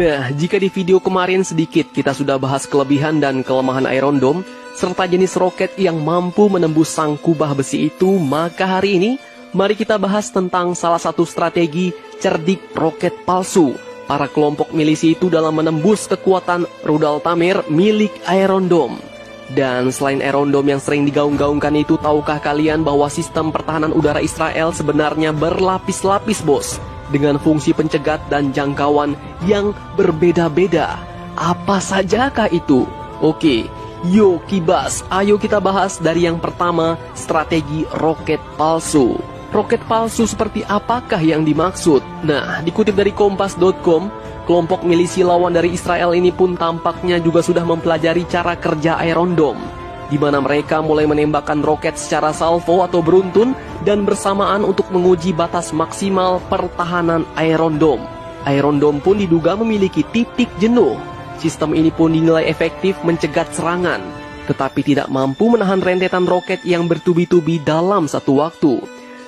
Nah, jika di video kemarin sedikit kita sudah bahas kelebihan dan kelemahan Iron Dome, serta jenis roket yang mampu menembus sang kubah besi itu, maka hari ini, mari kita bahas tentang salah satu strategi cerdik roket palsu para kelompok milisi itu dalam menembus kekuatan rudal Tamir milik Iron Dome. Dan selain Iron Dome yang sering digaung-gaungkan itu, tahukah kalian bahwa sistem pertahanan udara Israel sebenarnya berlapis-lapis, bos, dengan fungsi pencegat dan jangkauan yang berbeda-beda? Apa sajakah itu? Oke, yuk kibas, ayo kita bahas dari yang pertama, strategi roket palsu. Roket palsu seperti apakah yang dimaksud? Nah, dikutip dari Kompas.com, kelompok milisi lawan dari Israel ini pun tampaknya juga sudah mempelajari cara kerja Iron Dome, di mana mereka mulai menembakkan roket secara salvo atau beruntun dan bersamaan untuk menguji batas maksimal pertahanan Iron Dome. Iron Dome pun diduga memiliki titik jenuh. Sistem ini pun dinilai efektif mencegat serangan, tetapi tidak mampu menahan rentetan roket yang bertubi-tubi dalam satu waktu.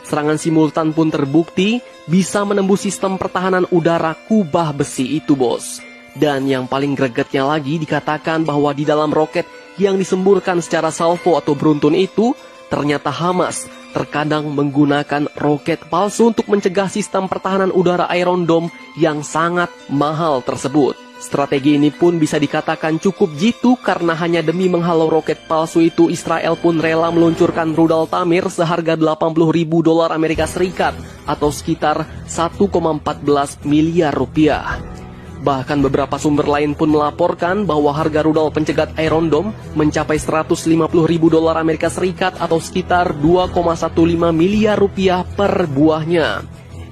Serangan simultan pun terbukti bisa menembus sistem pertahanan udara kubah besi itu, bos. Dan yang paling gregetnya lagi, dikatakan bahwa di dalam roket yang disemburkan secara salvo atau beruntun itu, ternyata Hamas terkadang menggunakan roket palsu untuk mencegah sistem pertahanan udara Iron Dome yang sangat mahal tersebut. Strategi ini pun bisa dikatakan cukup jitu karena hanya demi menghalau roket palsu itu, Israel pun rela meluncurkan rudal Tamir seharga $80.000 Amerika Serikat atau sekitar 1,14 miliar rupiah. Bahkan beberapa sumber lain pun melaporkan bahwa harga rudal pencegat Iron Dome mencapai $150.000 Amerika Serikat atau sekitar 2,15 miliar rupiah per buahnya.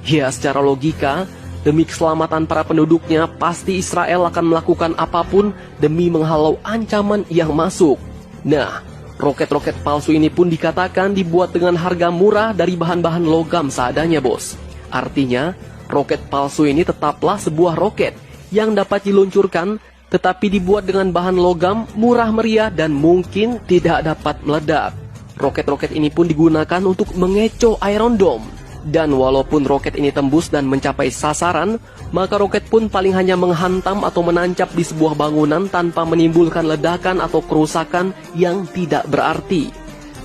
Ya, secara logika, demi keselamatan para penduduknya, pasti Israel akan melakukan apapun demi menghalau ancaman yang masuk. Nah, roket-roket palsu ini pun dikatakan dibuat dengan harga murah dari bahan-bahan logam seadanya, bos. Artinya, roket palsu ini tetaplah sebuah roket yang dapat diluncurkan, tetapi dibuat dengan bahan logam murah meriah dan mungkin tidak dapat meledak. Roket-roket ini pun digunakan untuk mengecoh Iron Dome. Dan walaupun roket ini tembus dan mencapai sasaran, maka roket pun paling hanya menghantam atau menancap di sebuah bangunan tanpa menimbulkan ledakan atau kerusakan yang tidak berarti.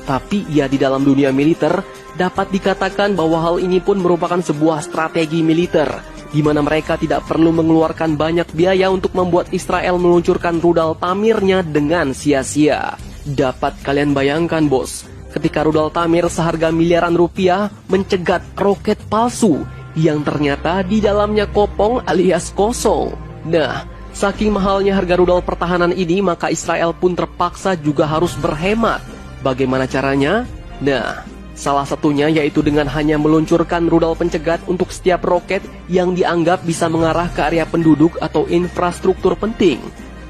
Tapi ya, di dalam dunia militer dapat dikatakan bahwa hal ini pun merupakan sebuah strategi militer, di mana mereka tidak perlu mengeluarkan banyak biaya untuk membuat Israel meluncurkan rudal Tamirnya dengan sia-sia. Dapat kalian bayangkan, bos, ketika rudal Tamir seharga miliaran rupiah mencegat roket palsu yang ternyata di dalamnya kopong alias kosong. Nah, saking mahalnya harga rudal pertahanan ini, maka Israel pun terpaksa juga harus berhemat. Bagaimana caranya? Nah, salah satunya yaitu dengan hanya meluncurkan rudal pencegat untuk setiap roket yang dianggap bisa mengarah ke area penduduk atau infrastruktur penting.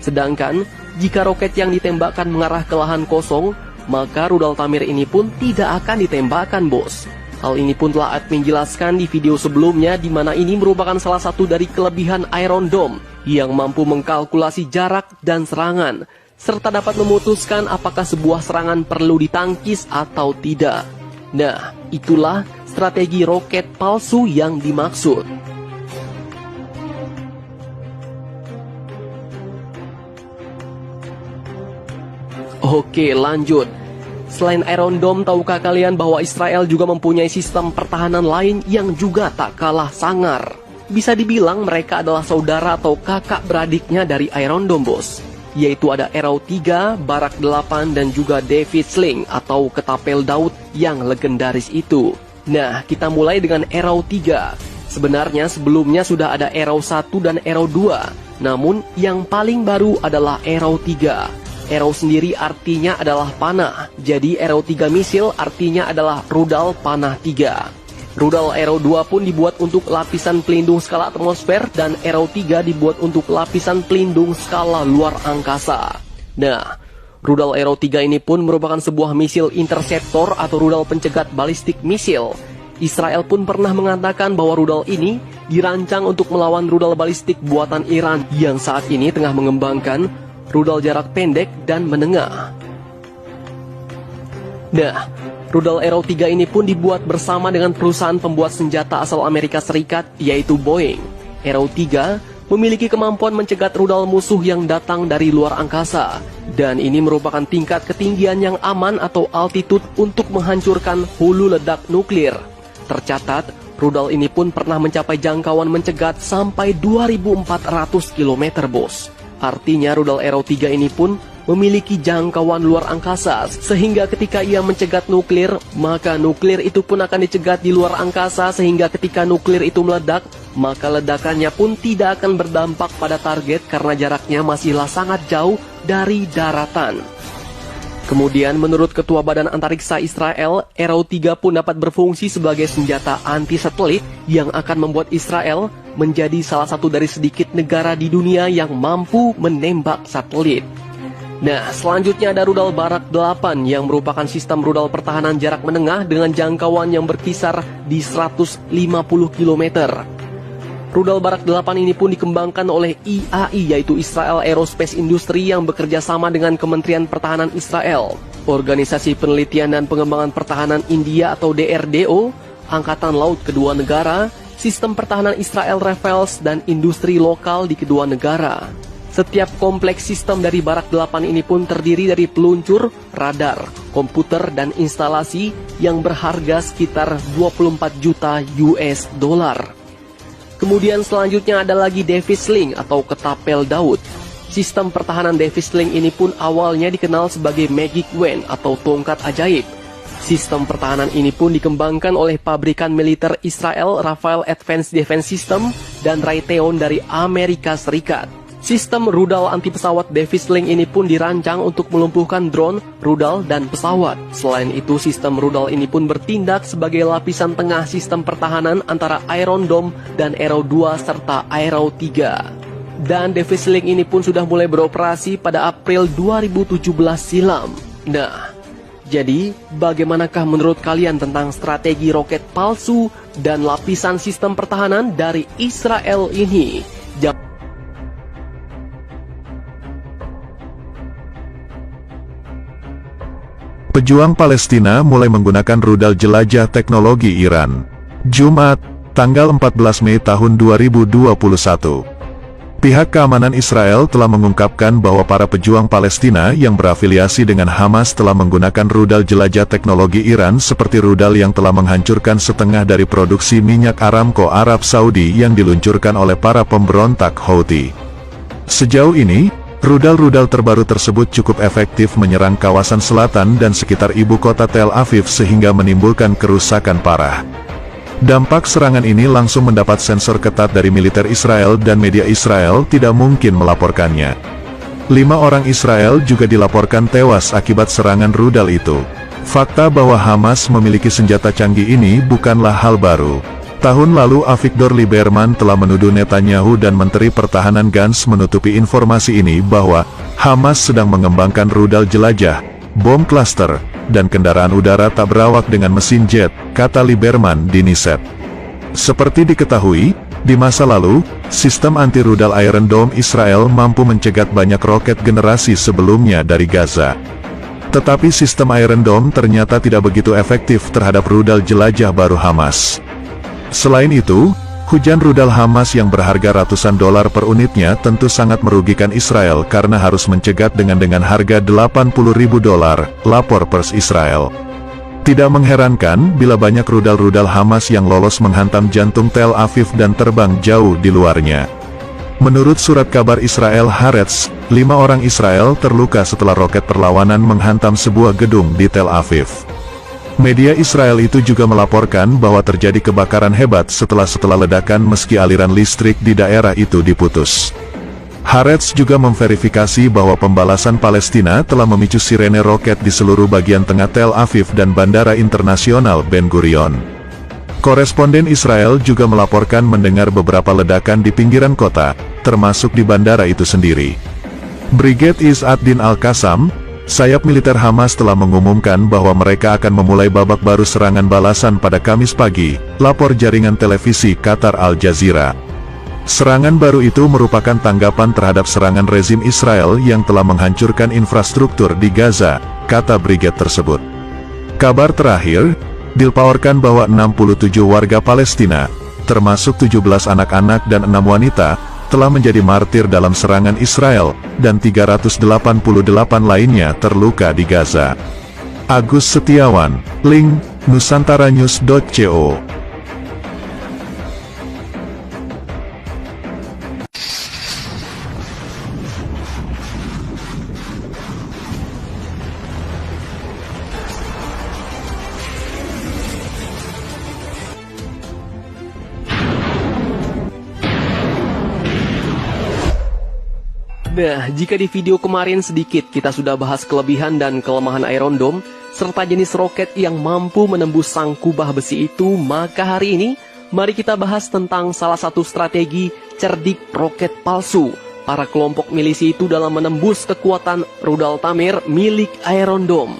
Sedangkan, jika roket yang ditembakkan mengarah ke lahan kosong, maka rudal Tamir ini pun tidak akan ditembakkan, bos. Hal ini pun telah admin jelaskan di video sebelumnya, di mana ini merupakan salah satu dari kelebihan Iron Dome yang mampu mengkalkulasi jarak dan serangan, serta dapat memutuskan apakah sebuah serangan perlu ditangkis atau tidak. Nah, itulah strategi roket palsu yang dimaksud. Oke, lanjut. Selain Iron Dome, tahukah kalian bahwa Israel juga mempunyai sistem pertahanan lain yang juga tak kalah sangar? Bisa dibilang mereka adalah saudara atau kakak beradiknya dari Iron Dome, bos. Yaitu ada Arrow 3, Barak 8, dan juga David Sling atau ketapel Daud yang legendaris itu. Nah, kita mulai dengan Arrow 3. Sebenarnya sebelumnya sudah ada Arrow 1 dan Arrow 2. Namun yang paling baru adalah Arrow 3. Arrow sendiri artinya adalah panah. Jadi Arrow 3 misil artinya adalah rudal panah 3. Rudal Arrow 2 pun dibuat untuk lapisan pelindung skala atmosfer dan Arrow 3 dibuat untuk lapisan pelindung skala luar angkasa. Nah, rudal Arrow 3 ini pun merupakan sebuah misil interceptor atau rudal pencegat balistik misil. Israel pun pernah mengatakan bahwa rudal ini dirancang untuk melawan rudal balistik buatan Iran yang saat ini tengah mengembangkan rudal jarak pendek dan menengah. Nah, rudal Arrow 3 ini pun dibuat bersama dengan perusahaan pembuat senjata asal Amerika Serikat, yaitu Boeing. Arrow 3 memiliki kemampuan mencegat rudal musuh yang datang dari luar angkasa. Dan ini merupakan tingkat ketinggian yang aman atau altitude untuk menghancurkan hulu ledak nuklir. Tercatat, rudal ini pun pernah mencapai jangkauan mencegat sampai 2.400 km, bos. Artinya rudal Arrow 3 ini pun memiliki jangkauan luar angkasa, sehingga ketika ia mencegat nuklir, maka nuklir itu pun akan dicegat di luar angkasa, sehingga ketika nuklir itu meledak, maka ledakannya pun tidak akan berdampak pada target karena jaraknya masihlah sangat jauh dari daratan. Kemudian menurut Ketua Badan Antariksa Israel, Arrow 3 pun dapat berfungsi sebagai senjata anti-satelit yang akan membuat Israel menjadi salah satu dari sedikit negara di dunia yang mampu menembak satelit. Nah, selanjutnya ada rudal Barak 8 yang merupakan sistem rudal pertahanan jarak menengah dengan jangkauan yang berkisar di 150 km. Rudal Barak 8 ini pun dikembangkan oleh IAI, yaitu Israel Aerospace Industry, yang bekerja sama dengan Kementerian Pertahanan Israel, Organisasi Penelitian dan Pengembangan Pertahanan India atau DRDO, Angkatan Laut kedua negara, Sistem Pertahanan Israel Rafales, dan industri lokal di kedua negara. Setiap kompleks sistem dari Barak 8 ini pun terdiri dari peluncur, radar, komputer, dan instalasi yang berharga sekitar 24 juta US dollar. Kemudian selanjutnya ada lagi Davis Link atau ketapel Daud. Sistem pertahanan Davis Link ini pun awalnya dikenal sebagai Magic Wand atau tongkat ajaib. Sistem pertahanan ini pun dikembangkan oleh pabrikan militer Israel Rafael Advanced Defense System dan Raytheon dari Amerika Serikat. Sistem rudal anti-pesawat Davis Link ini pun dirancang untuk melumpuhkan drone, rudal, dan pesawat. Selain itu, sistem rudal ini pun bertindak sebagai lapisan tengah sistem pertahanan antara Iron Dome dan Arrow 2 serta Arrow 3. Dan Davis Link ini pun sudah mulai beroperasi pada April 2017 silam. Nah, jadi bagaimanakah menurut kalian tentang strategi roket palsu dan lapisan sistem pertahanan dari Israel ini? Pejuang Palestina mulai menggunakan rudal jelajah teknologi Iran. Jumat, tanggal 14 Mei tahun 2021. Pihak keamanan Israel telah mengungkapkan bahwa para pejuang Palestina yang berafiliasi dengan Hamas telah menggunakan rudal jelajah teknologi Iran seperti rudal yang telah menghancurkan setengah dari produksi minyak Aramco Arab Saudi yang diluncurkan oleh para pemberontak Houthi. Sejauh ini, rudal-rudal terbaru tersebut cukup efektif menyerang kawasan selatan dan sekitar ibu kota Tel Aviv sehingga menimbulkan kerusakan parah. Dampak serangan ini langsung mendapat sensor ketat dari militer Israel dan media Israel tidak mungkin melaporkannya. 5 orang Israel juga dilaporkan tewas akibat serangan rudal itu. Fakta bahwa Hamas memiliki senjata canggih ini bukanlah hal baru. Tahun lalu Avigdor Lieberman telah menuduh Netanyahu dan Menteri Pertahanan Gantz menutupi informasi ini bahwa Hamas sedang mengembangkan rudal jelajah, bom klaster, dan kendaraan udara tak berawak dengan mesin jet, kata Lieberman di Knesset. Seperti diketahui, di masa lalu, sistem anti-rudal Iron Dome Israel mampu mencegat banyak roket generasi sebelumnya dari Gaza. Tetapi sistem Iron Dome ternyata tidak begitu efektif terhadap rudal jelajah baru Hamas. Selain itu, hujan rudal Hamas yang berharga ratusan dolar per unitnya tentu sangat merugikan Israel karena harus mencegat dengan harga 80.000 dolar, lapor Pers Israel. Tidak mengherankan bila banyak rudal-rudal Hamas yang lolos menghantam jantung Tel Aviv dan terbang jauh di luarnya. Menurut surat kabar Israel Haaretz, 5 orang Israel terluka setelah roket perlawanan menghantam sebuah gedung di Tel Aviv. Media Israel itu juga melaporkan bahwa terjadi kebakaran hebat setelah ledakan meski aliran listrik di daerah itu diputus. Haaretz juga memverifikasi bahwa pembalasan Palestina telah memicu sirene roket di seluruh bagian tengah Tel Aviv dan Bandara Internasional Ben Gurion. Koresponden Israel juga melaporkan mendengar beberapa ledakan di pinggiran kota, termasuk di bandara itu sendiri. Brigade Izz-ad-Din Al-Qassam, sayap militer Hamas telah mengumumkan bahwa mereka akan memulai babak baru serangan balasan pada Kamis pagi, lapor jaringan televisi Qatar Al Jazeera. Serangan baru itu merupakan tanggapan terhadap serangan rezim Israel yang telah menghancurkan infrastruktur di Gaza, kata brigade tersebut. Kabar terakhir, dilaporkan bahwa 67 warga Palestina, termasuk 17 anak-anak dan 6 wanita, telah menjadi martir dalam serangan Israel, dan 388 lainnya terluka di Gaza. Agus Setiawan, link, nusantaranews.co. Nah, jika di video kemarin sedikit kita sudah bahas kelebihan dan kelemahan Iron Dome, serta jenis roket yang mampu menembus sang kubah besi itu, maka hari ini, mari kita bahas tentang salah satu strategi cerdik roket palsu para kelompok milisi itu dalam menembus kekuatan rudal Tamir milik Iron Dome.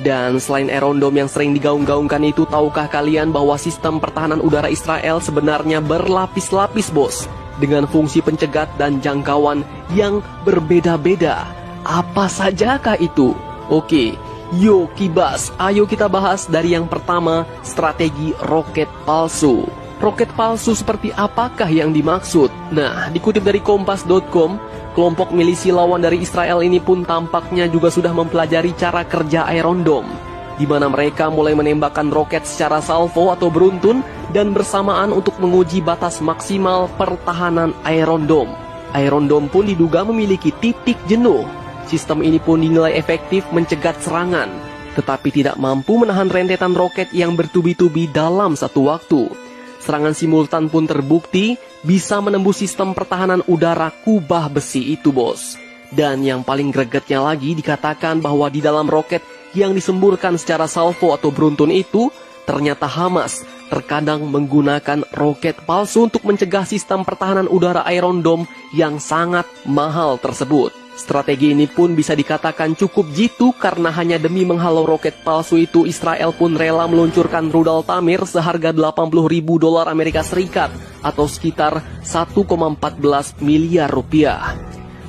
Dan selain Iron Dome yang sering digaung-gaungkan itu, tahukah kalian bahwa sistem pertahanan udara Israel sebenarnya berlapis-lapis, bos? Dengan fungsi pencegat dan jangkauan yang berbeda-beda. Apa sajakah itu? Oke, yuk kibas, ayo kita bahas dari yang pertama, strategi roket palsu. Roket palsu seperti apakah yang dimaksud? Nah, dikutip dari kompas.com, kelompok milisi lawan dari Israel ini pun tampaknya juga sudah mempelajari cara kerja Iron Dome, di mana mereka mulai menembakkan roket secara salvo atau beruntun dan bersamaan untuk menguji batas maksimal pertahanan Iron Dome. Iron Dome pun diduga memiliki titik jenuh. Sistem ini pun dinilai efektif mencegat serangan, tetapi tidak mampu menahan rentetan roket yang bertubi-tubi dalam satu waktu. Serangan simultan pun terbukti bisa menembus sistem pertahanan udara kubah besi itu, bos. Dan yang paling gregetnya lagi, dikatakan bahwa di dalam roket yang disemburkan secara salvo atau beruntun itu, ternyata Hamas terkadang menggunakan roket palsu untuk mencegah sistem pertahanan udara Iron Dome yang sangat mahal tersebut. Strategi ini pun bisa dikatakan cukup jitu karena hanya demi menghalau roket palsu itu, Israel pun rela meluncurkan rudal Tamir seharga $80.000 Amerika Serikat atau sekitar 1,14 miliar rupiah.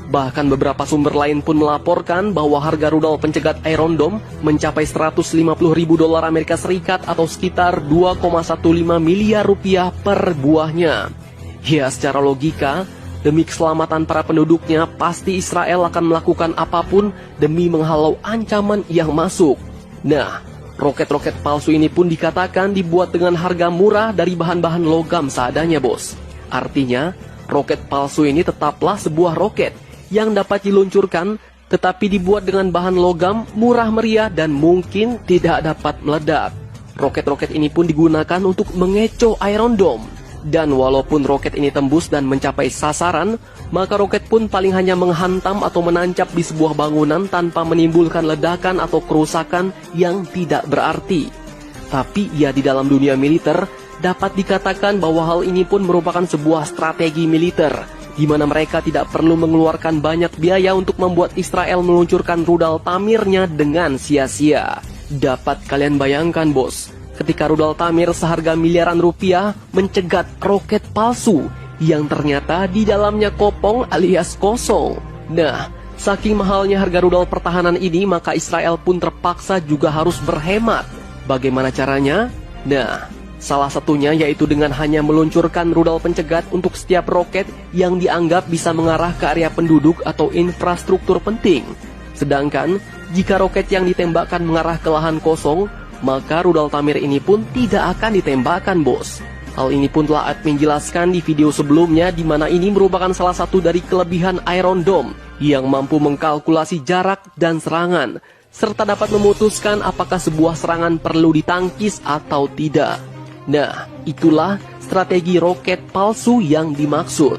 Bahkan beberapa sumber lain pun melaporkan bahwa harga rudal pencegat Iron Dome mencapai $150.000 Amerika Serikat atau sekitar 2,15 miliar rupiah per buahnya. Ya, secara logika, demi keselamatan para penduduknya, pasti Israel akan melakukan apapun demi menghalau ancaman yang masuk. Nah, roket-roket palsu ini pun dikatakan dibuat dengan harga murah dari bahan-bahan logam seadanya, bos. Artinya, roket palsu ini tetaplah sebuah roket yang dapat diluncurkan, tetapi dibuat dengan bahan logam murah meriah dan mungkin tidak dapat meledak. Roket-roket ini pun digunakan untuk mengecoh Iron Dome. Dan walaupun roket ini tembus dan mencapai sasaran, maka roket pun paling hanya menghantam atau menancap di sebuah bangunan tanpa menimbulkan ledakan atau kerusakan yang tidak berarti. Tapi ya, di dalam dunia militer, dapat dikatakan bahwa hal ini pun merupakan sebuah strategi militer, di mana mereka tidak perlu mengeluarkan banyak biaya untuk membuat Israel meluncurkan rudal Tamirnya dengan sia-sia. Dapat kalian bayangkan, bos, ketika rudal Tamir seharga miliaran rupiah mencegat roket palsu yang ternyata di dalamnya kopong alias kosong. Nah, saking mahalnya harga rudal pertahanan ini, maka Israel pun terpaksa juga harus berhemat. Bagaimana caranya? Nah, salah satunya yaitu dengan hanya meluncurkan rudal pencegat untuk setiap roket yang dianggap bisa mengarah ke area penduduk atau infrastruktur penting. Sedangkan, jika roket yang ditembakkan mengarah ke lahan kosong, maka rudal Tamir ini pun tidak akan ditembakkan, bos. Hal ini pun telah admin jelaskan di video sebelumnya, di mana ini merupakan salah satu dari kelebihan Iron Dome yang mampu mengkalkulasi jarak dan serangan, serta dapat memutuskan apakah sebuah serangan perlu ditangkis atau tidak. Nah, itulah strategi roket palsu yang dimaksud.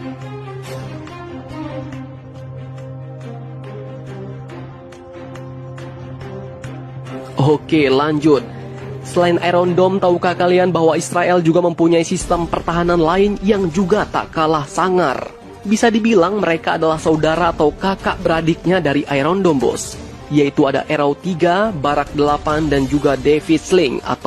Oke, lanjut. Selain Iron Dome, tahukah kalian bahwa Israel juga mempunyai sistem pertahanan lain yang juga tak kalah sangar? Bisa dibilang mereka adalah saudara atau kakak beradiknya dari Iron Dome, bos. Yaitu ada Arrow 3, Barak 8, dan juga David Sling atau